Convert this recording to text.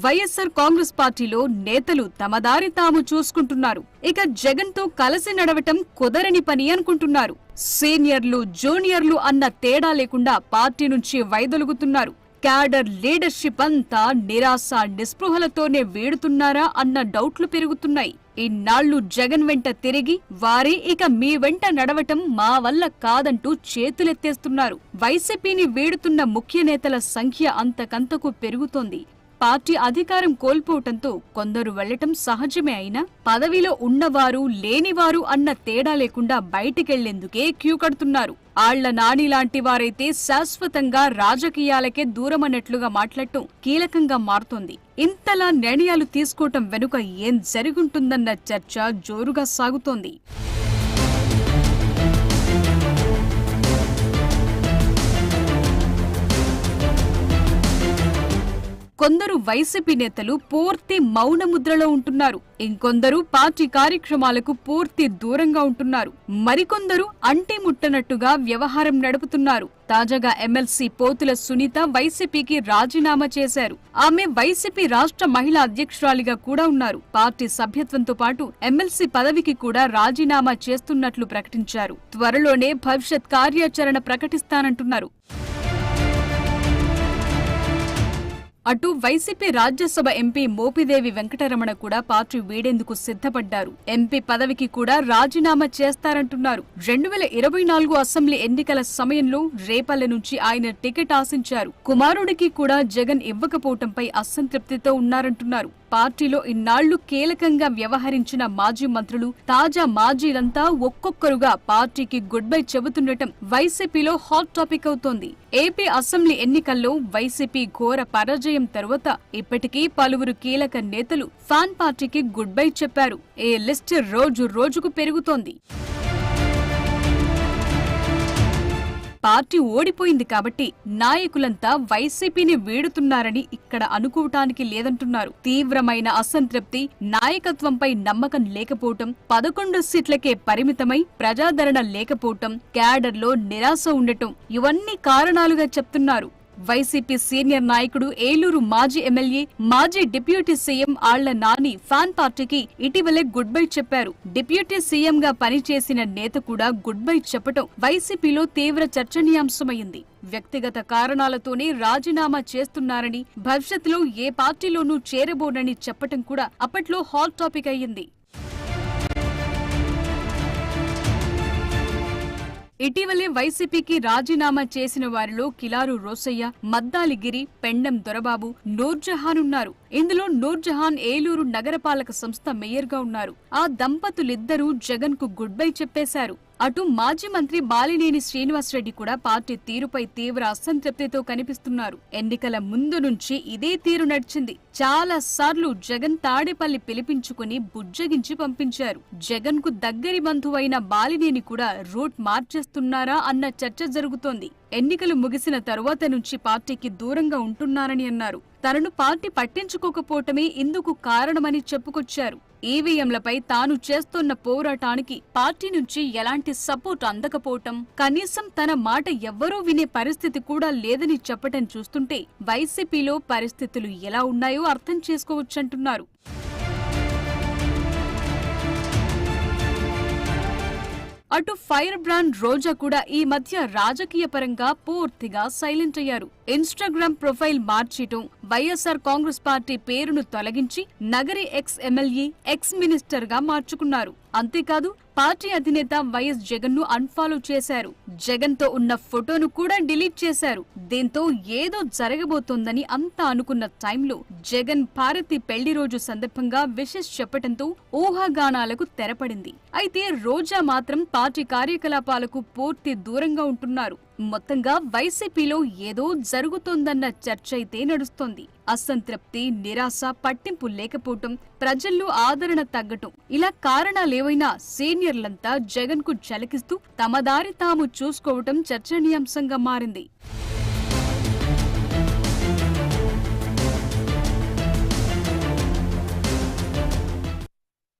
వైఎస్ఆర్ కాంగ్రెస్ పార్టీలో నేతలు తమ దారి తాము చూసుకుంటున్నారు. ఇక జగన్ తో కలిసి నడవటం కుదరని పని అనుకుంటున్నారు. సీనియర్లు జూనియర్లు అన్న తేడా లేకుండా పార్టీ నుంచి వైదొలుగుతున్నారు. క్యాడర్ లీడర్షిప్ అంతా నిరాశ నిస్పృహలతోనే వీడుతున్నారా అన్న డౌట్లు పెరుగుతున్నాయి. ఇన్నాళ్లు జగన్ వెంట తిరిగి వారే ఇక మీ వెంట నడవటం మా వల్ల కాదంటూ చేతులెత్తేస్తున్నారు. వైసీపీని వీడుతున్న ముఖ్య నేతల సంఖ్య అంతకంతకు పెరుగుతోంది. పార్టీ అధికారం కోల్పోవటంతో కొందరు వెళ్లటం సహజమే అయినా పదవిలో ఉన్నవారు లేనివారు అన్న తేడా లేకుండా బయటికెళ్లేందుకే క్యూ కడుతున్నారు. ఆళ్ల నాని లాంటి వారైతే శాశ్వతంగా రాజకీయాలకే దూరమన్నట్లుగా మాట్లాడటం కీలకంగా మారుతోంది. ఇంతలా నిర్ణయాలు తీసుకోవటం వెనుక ఏం జరుగుంటుందన్న చర్చ జోరుగా సాగుతోంది. కొందరు వైసీపీ నేతలు పూర్తి మౌన ముద్రలో ఉంటున్నారు. ఇంకొందరు పార్టీ కార్యక్రమాలకు పూర్తి దూరంగా ఉంటున్నారు. మరికొందరు అంటి ముట్టనట్టుగా వ్యవహారం నడుపుతున్నారు. తాజాగా ఎమ్మెల్సీ పోతుల సునీత వైసీపీకి రాజీనామా చేశారు. ఆమె వైసీపీ రాష్ట్ర మహిళా అధ్యక్షురాలిగా కూడా ఉన్నారు. పార్టీ సభ్యత్వంతో పాటు ఎమ్మెల్సీ పదవికి కూడా రాజీనామా చేస్తున్నట్లు ప్రకటించారు. త్వరలోనే భవిష్యత్ కార్యాచరణ ప్రకటిస్తానంటున్నారు. అటు వైసీపీ రాజ్యసభ ఎంపీ మోపిదేవి వెంకటరమణ కూడా పార్టీ వీడేందుకు సిద్ధపడ్డారు. ఎంపీ పదవికి కూడా రాజీనామా చేస్తారంటున్నారు. 2024 అసెంబ్లీ ఎన్నికల సమయంలో రేపల్లె నుంచి ఆయన టికెట్ ఆశించారు. కుమారుడికి కూడా జగన్ ఇవ్వకపోవటంపై అసంతృప్తితో ఉన్నారంటున్నారు. పార్టీలో ఇన్నాళ్లు కీలకంగా వ్యవహరించిన మాజీ మంత్రులు, తాజా మాజీలంతా ఒక్కొక్కరుగా పార్టీకి గుడ్ బై చెబుతుండటం వైసీపీలో హాట్ టాపిక్ అవుతోంది. ఏపీ అసెంబ్లీ ఎన్నికల్లో వైసీపీ ఘోర పరాజయం తరువాత ఇప్పటికీ పలువురు కీలక నేతలు ఫ్యాన్ పార్టీకి గుడ్ బై చెప్పారు. ఈ లిస్ట్ రోజు రోజుకు పెరుగుతోంది. పార్టీ ఓడిపోయింది కాబట్టి నాయకులంతా వైసీపీని వీడుతున్నారని ఇక్కడ అనుకోవటానికి లేదంటున్నారు. తీవ్రమైన అసంతృప్తి, నాయకత్వంపై నమ్మకం లేకపోవటం, 11 సీట్లకే పరిమితమై ప్రజాదరణ లేకపోవటం, క్యాడర్లో నిరాశ ఉండటం ఇవన్నీ కారణాలుగా చెప్తున్నారు. వైసీపీ సీనియర్ నాయకుడు, ఏలూరు మాజీ ఎమ్మెల్యే, మాజీ deputy CM Alla Nani fan పార్టీకి ఇటీవలే గుడ్ బై చెప్పారు. డిప్యూటీ సీఎంగా పనిచేసిన నేత కూడా గుడ్ బై చెప్పటం వైసీపీలో తీవ్ర చర్చనీయాంశమైంది. వ్యక్తిగత కారణాలతోనే రాజీనామా చేస్తున్నారని, భవిష్యత్తులో ఏ పార్టీలోనూ చేరబోనని చెప్పటం కూడా అప్పట్లో హాట్ టాపిక్ అయ్యింది. ఇటీవలే వైసీపీకి రాజీనామా చేసిన వారిలో కిలారు రోసయ్య, మద్దాలి గిరి, పెండెం దొరబాబు, నూర్జహాన్ ఉన్నారు. ఇందులో నూర్జహాన్ ఏలూరు నగరపాలక సంస్థ మేయర్గా ఉన్నారు. ఆ దంపతులిద్దరూ జగన్ కు గుడ్ బై చెప్పేశారు. అటు మాజీ మంత్రి బాలినేని శ్రీనివాసరెడ్డి కూడా పార్టీ తీరుపై తీవ్ర అసంతృప్తితో కనిపిస్తున్నారు. ఎన్నికల ముందు నుంచి ఇదే తీరు నడిచింది. చాలా సార్లు జగన్ తాడేపల్లి పిలిపించుకుని బుజ్జగించి పంపించారు. జగన్ కు దగ్గరి బంధువైన బాలినేని కూడా రూట్ మార్చేస్తున్నారా అన్న చర్చ జరుగుతోంది. ఎన్నికలు ముగిసిన తరువాత నుంచి పార్టీకి దూరంగా ఉంటున్నారని అన్నారు. తనను పార్టీ పట్టించుకోకపోవటమే ఇందుకు కారణమని చెప్పుకొచ్చారు. ఈవీఎంలపై తాను చేస్తున్న పోరాటానికి పార్టీ నుంచి ఎలాంటి సపోర్ట్ అందకపోవటం, కనీసం తన మాట ఎవ్వరూ వినే పరిస్థితి కూడా లేదని చెప్పటం చూస్తుంటే వైసీపీలో పరిస్థితులు ఎలా ఉన్నాయో అర్థం చేసుకోవచ్చంటున్నారు. అటు ఫైర్ బ్రాండ్ రోజా కూడా ఈ మధ్య రాజకీయ పరంగా పూర్తిగా సైలెంట్ అయ్యారు. ఇన్స్టాగ్రామ్ ప్రొఫైల్ మార్చేయటం, వైఎస్ఆర్ కాంగ్రెస్ పార్టీ పేరును తొలగించి Nagari ex MLA, ex minister గా మార్చుకున్నారు. అంతేకాదు పార్టీ అధినేత వైఎస్ జగన్ ను అన్ఫాలో చేశారు. జగన్ తో ఉన్న ఫోటోను కూడా డిలీట్ చేశారు. దీంతో ఏదో జరగబోతోందని అంతా అనుకున్న టైంలో జగన్ భారతి పెళ్లి రోజు సందర్భంగా విషెస్ చెప్పటంతో ఊహాగానాలకు తెరపడింది. అయితే రోజా మాత్రం పార్టీ కార్యకలాపాలకు పూర్తి దూరంగా ఉంటున్నారు. మొత్తంగా వైసీపీలో ఏదో జరుగుతోందన్న చర్చ అయితే నడుస్తోంది. అసంతృప్తి, నిరాశ, పట్టింపు లేకపోవటం, ప్రజల్లో ఆదరణ తగ్గటం ఇలా కారణాలేవైనా సీనియర్లంతా జగన్ కు చలికిస్తూ తమ దారి తాము చూసుకోవటం చర్చనీయాంశంగా మారింది.